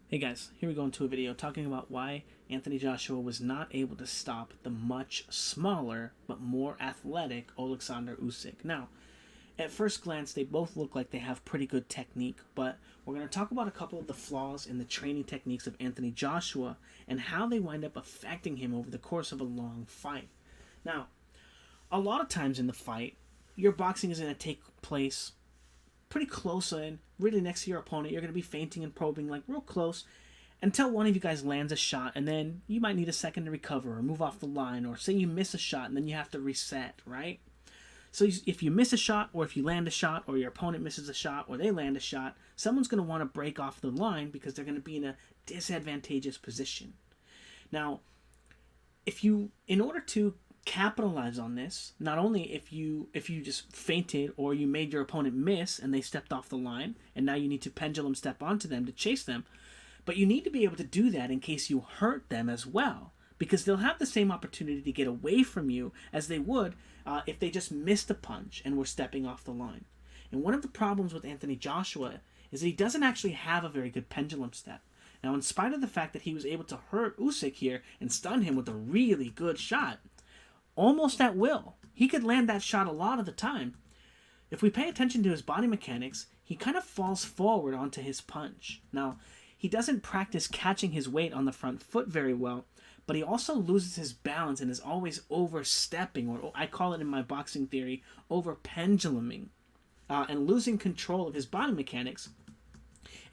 Hey guys, here we go into a video talking about why Anthony Joshua was not able to stop the much smaller but more athletic Oleksandr Usyk. Now, at first glance, they both look like they have pretty good technique, but we're going to talk about a couple of the flaws in the training techniques of Anthony Joshua and how they wind up affecting him over the course of a long fight. Now, a lot of times in the fight, your boxing is going to take place pretty close in, really next to your opponent. You're going to be feinting and probing like real close until one of you guys lands a shot, and then you might need a second to recover or move off the line, or say you miss a shot and then you have to reset, right? So if you miss a shot, or if you land a shot, or your opponent misses a shot, or they land a shot, someone's going to want to break off the line because they're going to be in a disadvantageous position. Now, in order to capitalize on this, not only if you just feinted or you made your opponent miss and they stepped off the line and now you need to pendulum step onto them to chase them, but you need to be able to do that in case you hurt them as well, because they'll have the same opportunity to get away from you as they would if they just missed a punch and were stepping off the line. And one of the problems with Anthony Joshua is that he doesn't actually have a very good pendulum step. Now, in spite of the fact that he was able to hurt Usyk here and stun him with a really good shot, almost at will, he could land that shot a lot of the time. If we pay attention to his body mechanics, he kind of falls forward onto his punch. Now, he doesn't practice catching his weight on the front foot very well, but he also loses his balance and is always overstepping, or I call it in my boxing theory, over penduluming, and losing control of his body mechanics.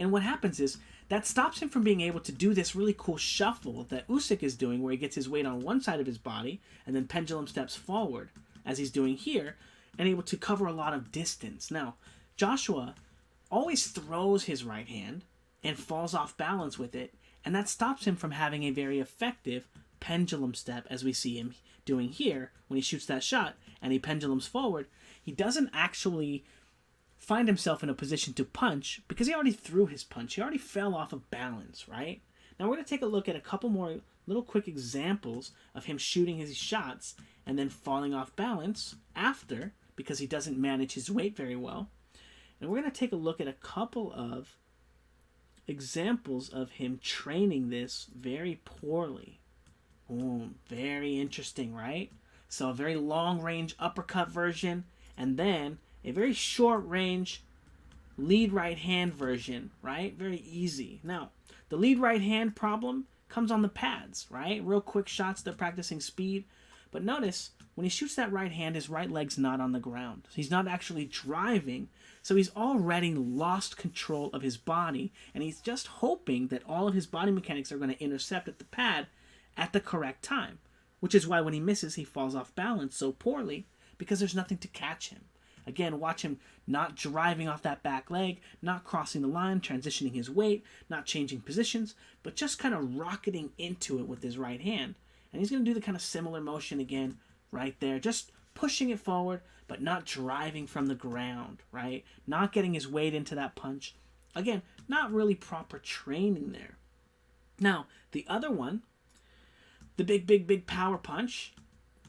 And what happens is, that stops him from being able to do this really cool shuffle that Usyk is doing, where he gets his weight on one side of his body and then pendulum steps forward, as he's doing here, and able to cover a lot of distance. Now, Joshua always throws his right hand and falls off balance with it, and that stops him from having a very effective pendulum step, as we see him doing here when he shoots that shot and he pendulums forward. He doesn't actually find himself in a position to punch because he already threw his punch. He already fell off of balance, right? Now we're going to take a look at a couple more little quick examples of him shooting his shots and then falling off balance after, because he doesn't manage his weight very well. And we're going to take a look at a couple of examples of him training this very poorly. Very interesting, right? So a very long range uppercut version, and then a very short range lead right hand version, right? Very easy. Now, the lead right hand problem comes on the pads, right? Real quick shots, they're practicing speed. But notice, when he shoots that right hand, his right leg's not on the ground. He's not actually driving, so he's already lost control of his body, and he's just hoping that all of his body mechanics are going to intercept at the pad at the correct time, which is why when he misses, he falls off balance so poorly, because there's nothing to catch him. Again, watch him not driving off that back leg, not crossing the line, transitioning his weight, not changing positions, but just kind of rocketing into it with his right hand. And he's going to do the kind of similar motion again right there, just pushing it forward, but not driving from the ground, right? Not getting his weight into that punch. Again, not really proper training there. Now, the other one, the big power punch,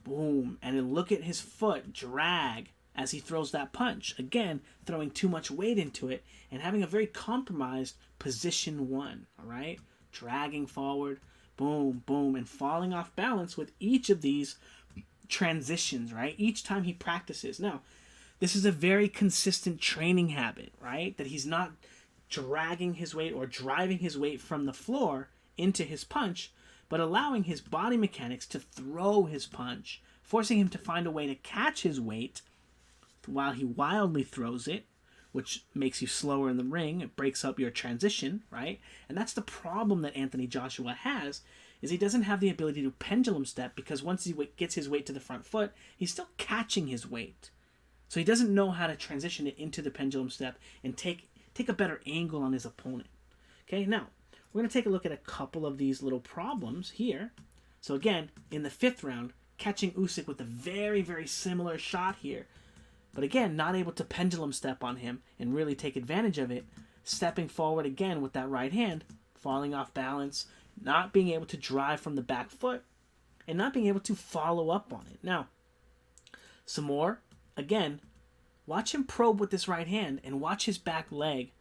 boom, and then look at his foot drag as he throws that punch. Again, throwing too much weight into it and having a very compromised position one, all right? Dragging forward, boom, boom, and falling off balance with each of these transitions, right? Each time he practices. Now, this is a very consistent training habit, right? That he's not dragging his weight or driving his weight from the floor into his punch, but allowing his body mechanics to throw his punch, forcing him to find a way to catch his weight while he wildly throws it, which makes you slower in the ring. It breaks up your transition, right? And that's the problem that Anthony Joshua has, is he doesn't have the ability to pendulum step, because once he gets his weight to the front foot, he's still catching his weight. So he doesn't know how to transition it into the pendulum step and take a better angle on his opponent. Okay, now, we're going to take a look at a couple of these little problems here. So again, in the fifth round, catching Usyk with a very, very similar shot here. But again, not able to pendulum step on him and really take advantage of it. Stepping forward again with that right hand, falling off balance, not being able to drive from the back foot, and not being able to follow up on it. Now, some more. Again, watch him probe with this right hand and watch his back leg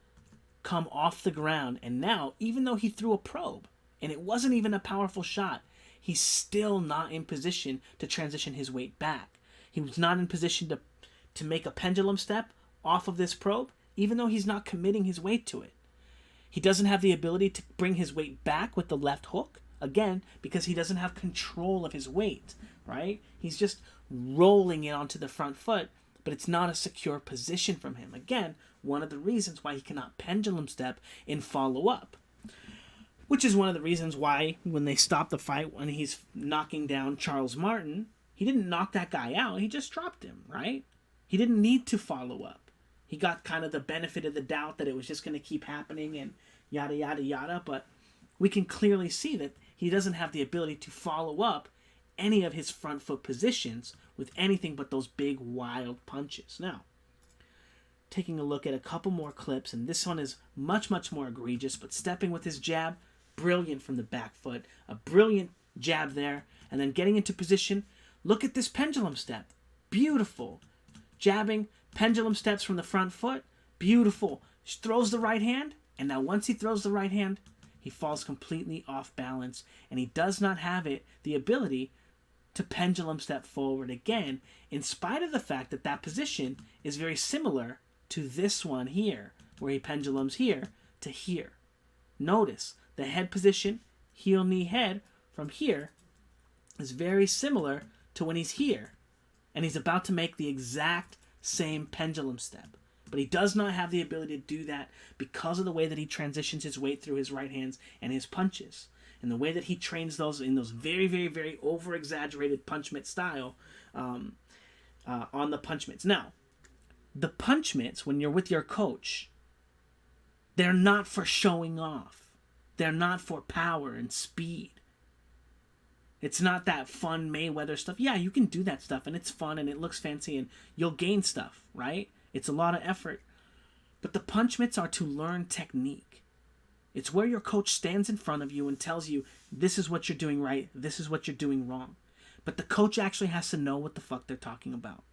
come off the ground. And now, even though he threw a probe, and it wasn't even a powerful shot, he's still not in position to transition his weight back. He was not in position to make a pendulum step off of this probe, even though he's not committing his weight to it. He doesn't have the ability to bring his weight back with the left hook, again, because he doesn't have control of his weight, right? He's just rolling it onto the front foot, but it's not a secure position from him. Again, one of the reasons why he cannot pendulum step in follow-up, which is one of the reasons why when they stopped the fight, when he's knocking down Charles Martin, he didn't knock that guy out, he just dropped him, right? He didn't need to follow up. He got kind of the benefit of the doubt that it was just going to keep happening and yada, yada, yada, but we can clearly see that he doesn't have the ability to follow up any of his front foot positions with anything but those big, wild punches. Now, taking a look at a couple more clips, and this one is much, much more egregious, but stepping with his jab, brilliant from the back foot, a brilliant jab there, and then getting into position. Look at this pendulum step. Beautiful. Jabbing, pendulum steps from the front foot. Beautiful. Throws the right hand, and now once he throws the right hand, he falls completely off balance, and he does not have the ability to pendulum step forward again, in spite of the fact that that position is very similar to this one here, where he pendulums here to here. Notice the head position, heel, knee, head, from here is very similar to when he's here, and he's about to make the exact same pendulum step. But he does not have the ability to do that because of the way that he transitions his weight through his right hands and his punches. And the way that he trains those in those very, very, very over-exaggerated punch mitt style on the punch mitts. Now, the punch mitts, when you're with your coach, they're not for showing off. They're not for power and speed. It's not that fun Mayweather stuff. Yeah, you can do that stuff, and it's fun, and it looks fancy, and you'll gain stuff, right? It's a lot of effort. But the punch mitts are to learn technique. It's where your coach stands in front of you and tells you, this is what you're doing right, this is what you're doing wrong. But the coach actually has to know what the fuck they're talking about.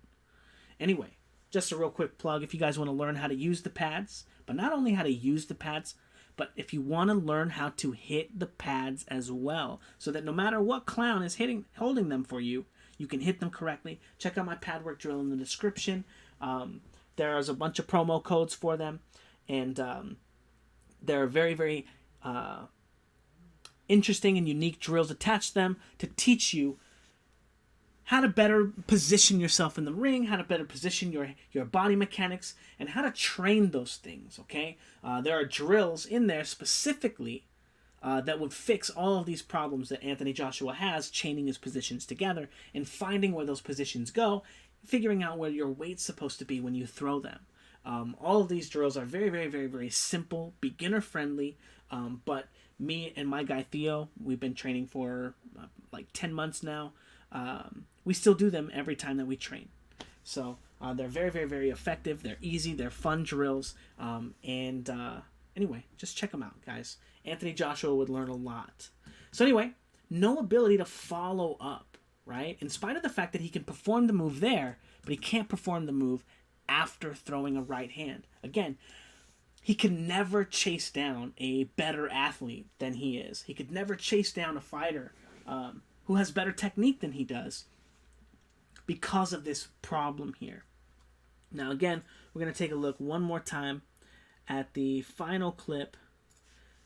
Anyway, just a real quick plug, if you guys want to learn how to use the pads, but not only how to use the pads, but if you want to learn how to hit the pads as well, so that no matter what clown is holding them for you, you can hit them correctly. Check out my pad work drill in the description. There's a bunch of promo codes for them, and there are very, very interesting and unique drills attached to them to teach you how to better position yourself in the ring, how to better position your body mechanics, and how to train those things, okay? There are drills in there specifically that would fix all of these problems that Anthony Joshua has, chaining his positions together and finding where those positions go, figuring out where your weight's supposed to be when you throw them. All of these drills are very, very, very, very simple, beginner-friendly, but me and my guy Theo, we've been training for like 10 months now. We still do them every time that we train. So they're very, very, very effective. They're easy. They're fun drills. Anyway, just check them out, guys. Anthony Joshua would learn a lot. So anyway, no ability to follow up, right? In spite of the fact that he can perform the move there, but he can't perform the move after throwing a right hand. Again, he can never chase down a better athlete than he is. He could never chase down a fighter who has better technique than he does because of this problem here. Now again, we're going to take a look one more time at the final clip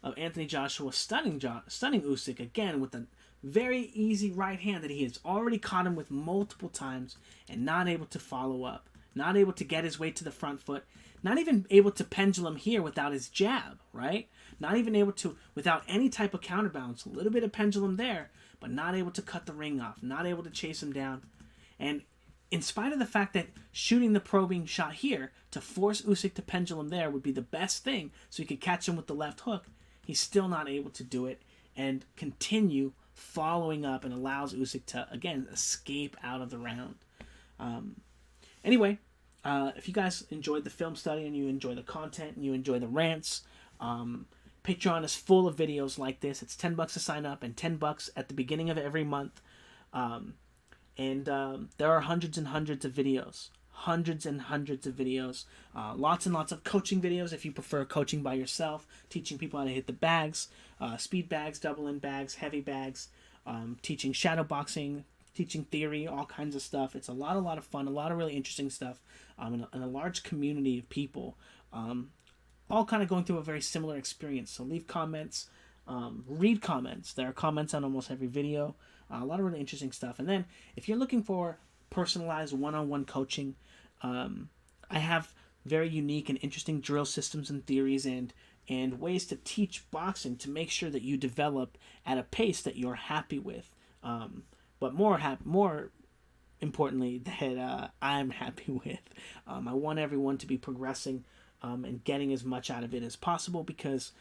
of Anthony Joshua stunning Usyk again with a very easy right hand that he has already caught him with multiple times and not able to follow up, not able to get his weight to the front foot, not even able to pendulum here without his jab, right? Not even able to, without any type of counterbalance, a little bit of pendulum there, but not able to cut the ring off, not able to chase him down. And in spite of the fact that shooting the probing shot here to force Usyk to pendulum there would be the best thing so he could catch him with the left hook, he's still not able to do it and continue following up and allows Usyk to, again, escape out of the round. Anyway, if you guys enjoyed the film study and you enjoy the content and you enjoy the rants, Patreon is full of videos like this. It's $10 to sign up and $10 at the beginning of every month. There are hundreds and hundreds of videos. hundreds and hundreds of videos, lots and lots of coaching videos if you prefer coaching by yourself, teaching people how to hit the bags, speed bags, double in bags, heavy bags, teaching shadow boxing, teaching theory, all kinds of stuff. It's a lot of fun, a lot of really interesting stuff, and a large community of people, all kind of going through a very similar experience. So leave comments, read comments. There are comments on almost every video. A lot of really interesting stuff. And then if you're looking for personalized one-on-one coaching, I have very unique and interesting drill systems and theories and ways to teach boxing to make sure that you develop at a pace that you're happy with. But more importantly, that I'm happy with. I want everyone to be progressing and getting as much out of it as possible, because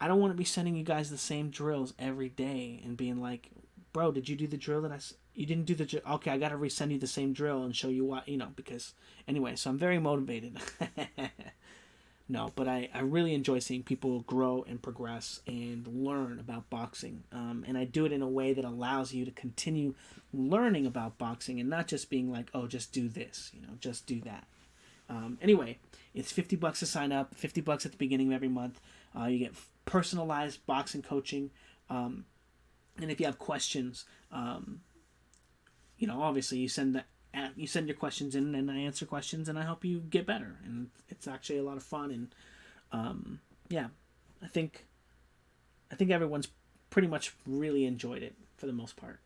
I don't want to be sending you guys the same drills every day and being like, bro, did you do the drill that you didn't do the drill? Okay, I got to resend you the same drill and show you why, because anyway, so I'm very motivated. No, but I really enjoy seeing people grow and progress and learn about boxing. And I do it in a way that allows you to continue learning about boxing and not just being like, oh, just do this, just do that. Anyway, it's $50 to sign up, $50 at the beginning of every month. You get personalized boxing coaching. And if you have questions, obviously you send your questions in, and I answer questions, and I help you get better. And it's actually a lot of fun. And I think everyone's pretty much really enjoyed it for the most part.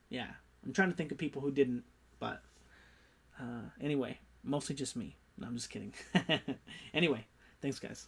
Yeah, I'm trying to think of people who didn't, but anyway, mostly just me. No, I'm just kidding. Anyway, thanks guys.